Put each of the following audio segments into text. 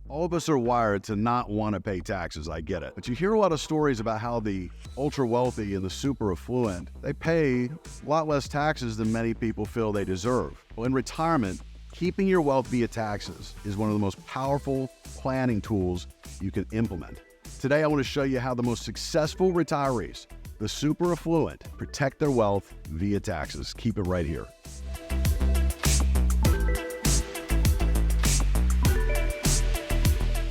All of us are wired to not want to pay taxes, I get it. But you hear a lot of stories about how the ultra wealthy and the super affluent, they pay a lot less taxes than many people feel they deserve. Well, in retirement, keeping your wealth via taxes is one of the most powerful planning tools you can implement. Today, I want to show you how the most successful retirees, the super affluent, protect their wealth via taxes. Keep it right here.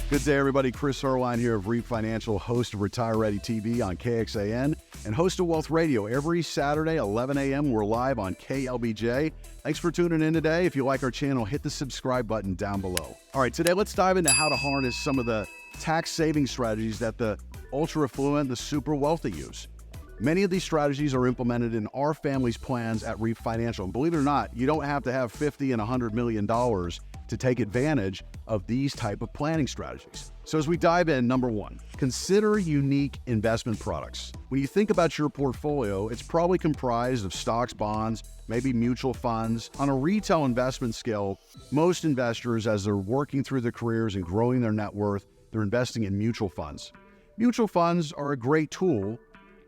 Good day, everybody. Chris Erline here of REAP Financial, host of Retire Ready TV on KXAN and host of Wealth Radio. Every Saturday, 11 a.m., we're live on KLBJ. Thanks for tuning in today. If you like our channel, hit the subscribe button down below. All right, today let's dive into how to harness some of the tax saving strategies that the ultra affluent, the super wealthy use. Many of these strategies are implemented in our family's plans at REAP Financial. And believe it or not, you don't have to have $50 and $100 million to take advantage of these type of planning strategies. So as we dive in, number one, consider unique investment products. When you think about your portfolio, it's probably comprised of stocks, bonds, maybe mutual funds. On a retail investment scale, most investors, as they're working through their careers and growing their net worth, they're investing in mutual funds. Mutual funds are a great tool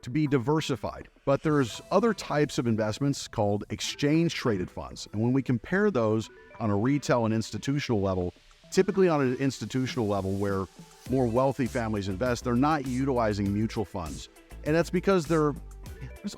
to be diversified, but there's other types of investments called exchange traded funds. And when we compare those on a retail and institutional level, typically on an institutional level where more wealthy families invest, they're not utilizing mutual funds. And that's because there's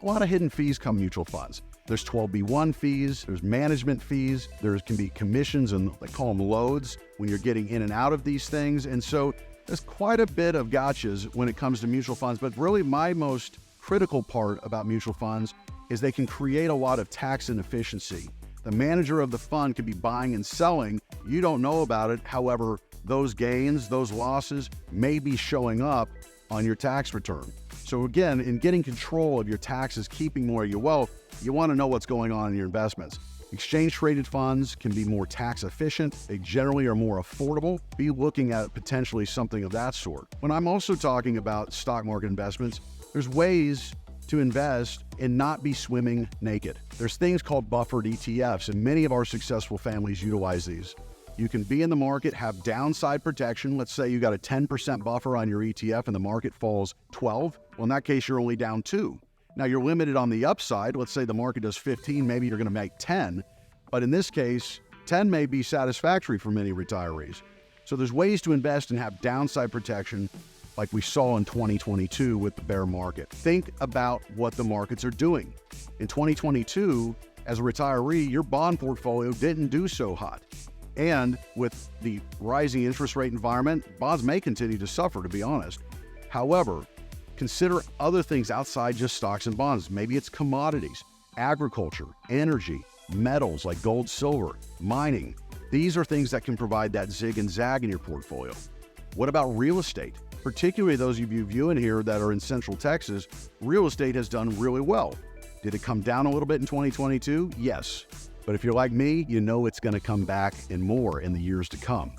a lot of hidden fees come mutual funds. There's 12B1 fees, there's management fees, there can be commissions, and they call them loads when you're getting in and out of these things. And so there's quite a bit of gotchas when it comes to mutual funds, but really my most critical part about mutual funds is they can create a lot of tax inefficiency. The manager of the fund could be buying and selling. You don't know about it. However, those gains, those losses may be showing up on your tax return. So again, in getting control of your taxes, keeping more of your wealth, you want to know what's going on in your investments. Exchange traded funds can be more tax efficient. They generally are more affordable. Be looking at potentially something of that sort. When I'm also talking about stock market investments, there's ways to invest and not be swimming naked. There's things called buffered ETFs, and many of our successful families utilize these. You can be in the market, have downside protection. Let's say you got a 10% buffer on your ETF and the market falls 12. Well, in that case, you're only down 2. Now you're limited on the upside. Let's say the market does 15, maybe you're gonna make 10. But in this case, 10 may be satisfactory for many retirees. So there's ways to invest and have downside protection like we saw in 2022 with the bear market. Think about what the markets are doing. In 2022, as a retiree, your bond portfolio didn't do so hot. And with the rising interest rate environment, bonds may continue to suffer, to be honest. However, consider other things outside just stocks and bonds. Maybe it's commodities, agriculture, energy, metals like gold, silver, mining. These are things that can provide that zig and zag in your portfolio. What about real estate? Particularly those of you viewing here that are in Central Texas, real estate has done really well. Did it come down a little bit in 2022? Yes. But if you're like me, you know it's going to come back and more in the years to come.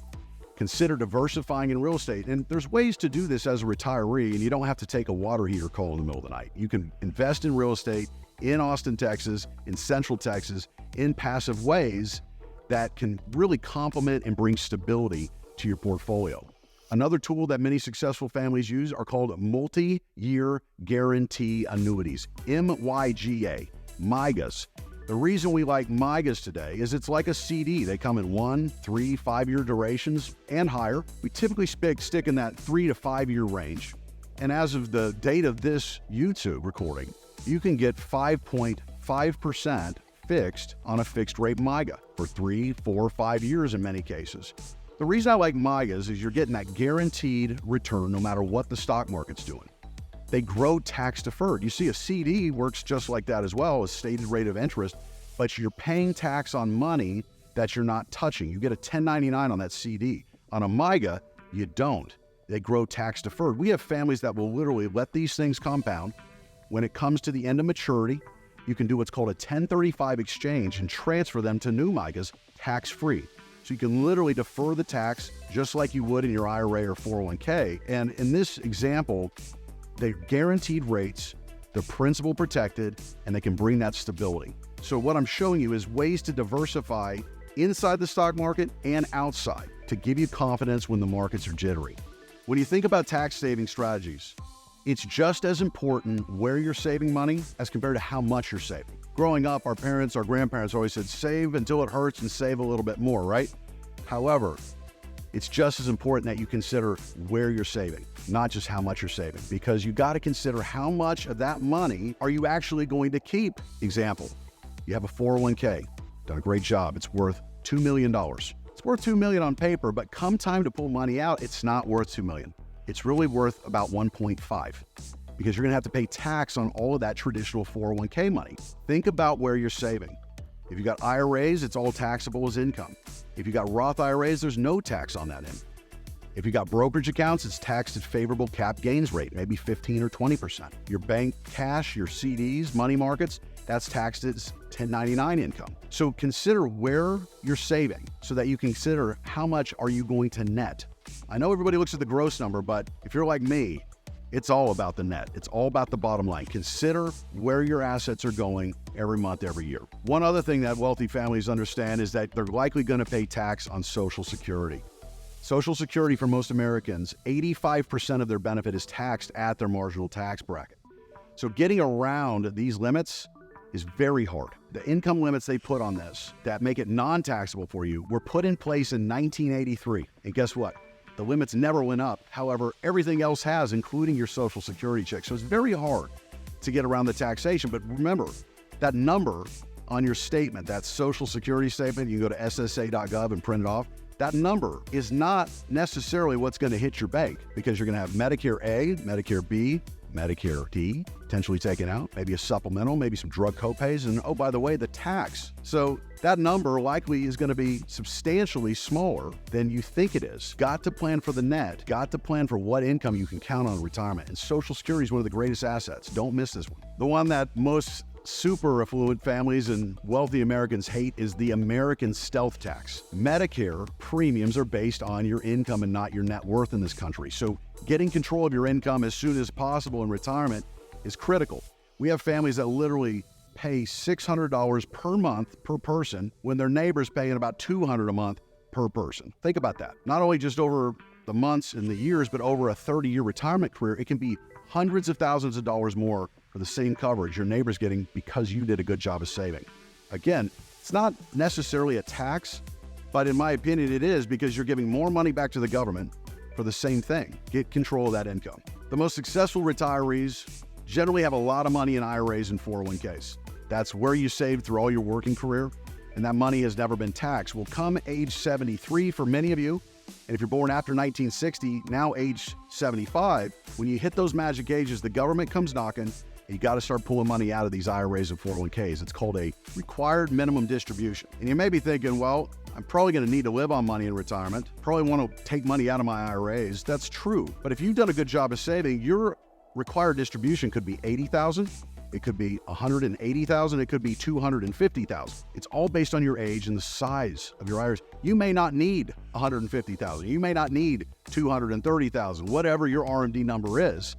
Consider diversifying in real estate. And there's ways to do this as a retiree, and you don't have to take a water heater call in the middle of the night. You can invest in real estate in Austin, Texas, in Central Texas, in passive ways that can really complement and bring stability to your portfolio. Another tool that many successful families use are called multi-year guarantee annuities, MYGA, MYGAs. The reason we like MYGAs today is it's like a CD. They come in 1, 3, 5-year durations and higher. We typically stick in that 3 to 5 year range. And as of the date of this YouTube recording, you can get 5.5% fixed on a fixed rate MYGA for 3, 4, 5 years in many cases. The reason I like MYGAs is you're getting that guaranteed return no matter what the stock market's doing. They grow tax deferred. You see, a CD works just like that as well, as stated rate of interest, but you're paying tax on money that you're not touching. You get a 1099 on that CD. On a MYGA, you don't. They grow tax deferred. We have families that will literally let these things compound. When it comes to the end of maturity, you can do what's called a 1035 exchange and transfer them to new MYGAs tax-free. So you can literally defer the tax just like you would in your IRA or 401k. And in this example, they're guaranteed rates, they're principal protected, and they can bring that stability. So what I'm showing you is ways to diversify inside the stock market and outside, to give you confidence when the markets are jittery. When you think about tax saving strategies, it's just as important where you're saving money as compared to how much you're saving. Growing up, our parents, our grandparents always said, save until it hurts and save a little bit more, right? However, it's just as important that you consider where you're saving, not just how much you're saving, because you got to consider how much of that money are you actually going to keep. Example, you have a 401k, done a great job. It's worth $2 million. It's worth $2 million on paper, but come time to pull money out, it's not worth $2 million. It's really worth about 1.5 because you're going to have to pay tax on all of that traditional 401k money. Think about where you're saving. If you got IRAs, it's all taxable as income. If you got Roth IRAs, there's no tax on that end. If you got brokerage accounts, it's taxed at favorable cap gains rate, maybe 15 or 20%. Your bank cash, your CDs, money markets, that's taxed as 1099 income. So consider where you're saving so that you consider how much are you going to net. I know everybody looks at the gross number, but if you're like me, it's all about the net. It's all about the bottom line. Consider where your assets are going every month, every year. One other thing that wealthy families understand is that they're likely going to pay tax on Social Security. Social Security for most Americans, 85% of their benefit is taxed at their marginal tax bracket. So getting around these limits is very hard. The income limits they put on this that make it non-taxable for you were put in place in 1983. And guess what? The limits never went up. However, everything else has, including your Social Security check. So it's very hard to get around the taxation. But remember, that number on your statement, that Social Security statement, you can go to ssa.gov and print it off. That number is not necessarily what's going to hit your bank because you're going to have Medicare A, Medicare B, Medicare D, potentially taken out, maybe a supplemental, maybe some drug copays, and oh, by the way, the tax. So that number likely is going to be substantially smaller than you think it is. Got to plan for the net, got to plan for what income you can count on in retirement. And Social Security is one of the greatest assets. Don't miss this one. The one that most super affluent families and wealthy Americans hate is the American stealth tax. Medicare premiums are based on your income and not your net worth in this country. So getting control of your income as soon as possible in retirement is critical. We have families that literally pay $600 per month per person when their neighbor's paying about $200 a month per person. Think about that. Not only just over the months and the years, but over a 30-year retirement career, it can be hundreds of thousands of dollars more for the same coverage your neighbor's getting because you did a good job of saving. Again, it's not necessarily a tax, but in my opinion, it is because you're giving more money back to the government for the same thing. Get control of that income. The most successful retirees generally have a lot of money in IRAs and 401ks. That's where you saved through all your working career, and that money has never been taxed. Well, come age 73 for many of you, and if you're born after 1960, now age 75, when you hit those magic ages, the government comes knocking, you got to start pulling money out of these IRAs and 401ks. It's called a required minimum distribution. And you may be thinking, well, I'm probably going to need to live on money in retirement. Probably want to take money out of my IRAs. That's true. But if you've done a good job of saving, your required distribution could be $80,000. It could be $180,000. It could be $250,000. It's all based on your age and the size of your IRAs. You may not need $150,000. You may not need $230,000, whatever your RMD number is.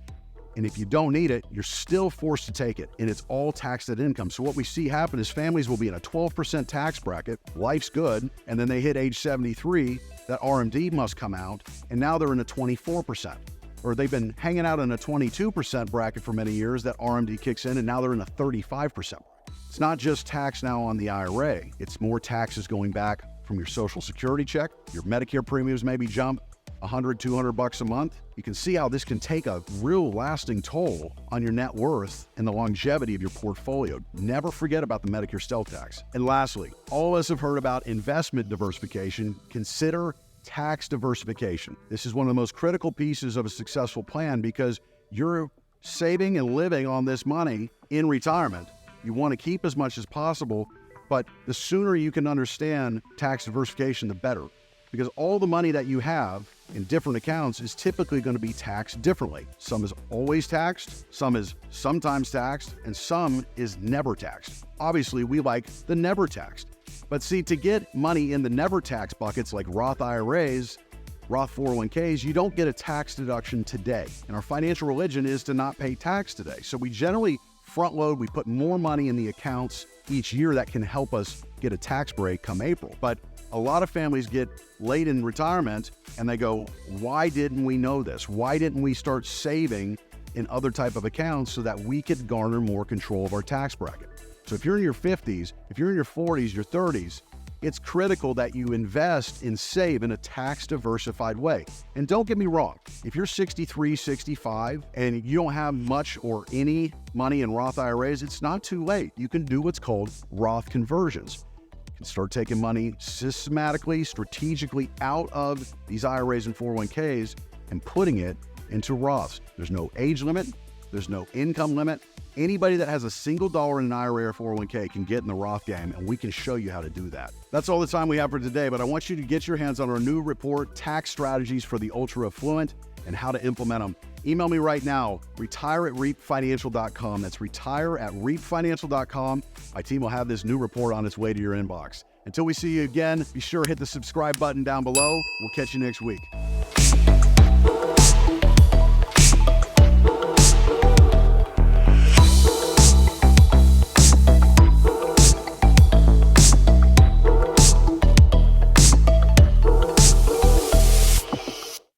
And if you don't need it, you're still forced to take it, and it's all taxed at income. So what we see happen is families will be in a 12% tax bracket, life's good, and then they hit age 73, that RMD must come out, and now they're in a 24%. Or they've been hanging out in a 22% bracket for many years, that RMD kicks in, and now they're in a 35%. It's not just tax now on the IRA, it's more taxes going back from your Social Security check. Your Medicare premiums maybe jump $100, $200 a month. You can see how this can take a real lasting toll on your net worth and the longevity of your portfolio. Never forget about the Medicare stealth tax. And lastly, all of us have heard about investment diversification. Consider tax diversification. This is one of the most critical pieces of a successful plan because you're saving and living on this money in retirement. You want to keep as much as possible, but the sooner you can understand tax diversification, the better. Because all the money that you have in different accounts is typically going to be taxed differently. Some is always taxed, some is sometimes taxed, and some is never taxed. Obviously, we like the never taxed. But see, to get money in the never taxed buckets like Roth IRAs, Roth 401ks, you don't get a tax deduction today. And our financial religion is to not pay tax today. So we generally front load, we put more money in the accounts each year that can help us get a tax break come April. But a lot of families get late in retirement and they go, why didn't we know this? Why didn't we start saving in other type of accounts so that we could garner more control of our tax bracket? So if you're in your 50s, if you're in your 40s, your 30s, it's critical that you invest and save in a tax diversified way. And don't get me wrong, if you're 63, 65, and you don't have much or any money in Roth IRAs, it's not too late. You can do what's called Roth conversions. You can start taking money systematically, strategically out of these IRAs and 401ks and putting it into Roths. There's no age limit. There's no income limit. Anybody that has a single dollar in an IRA or 401k can get in the Roth game, and we can show you how to do that. That's all the time we have for today, but I want you to get your hands on our new report, Tax Strategies for the Ultra Affluent, and how to implement them. Email me right now, retire@reapfinancial.com. That's retire@reapfinancial.com. My team will have this new report on its way to your inbox. Until we see you again, be sure to hit the subscribe button down below. We'll catch you next week.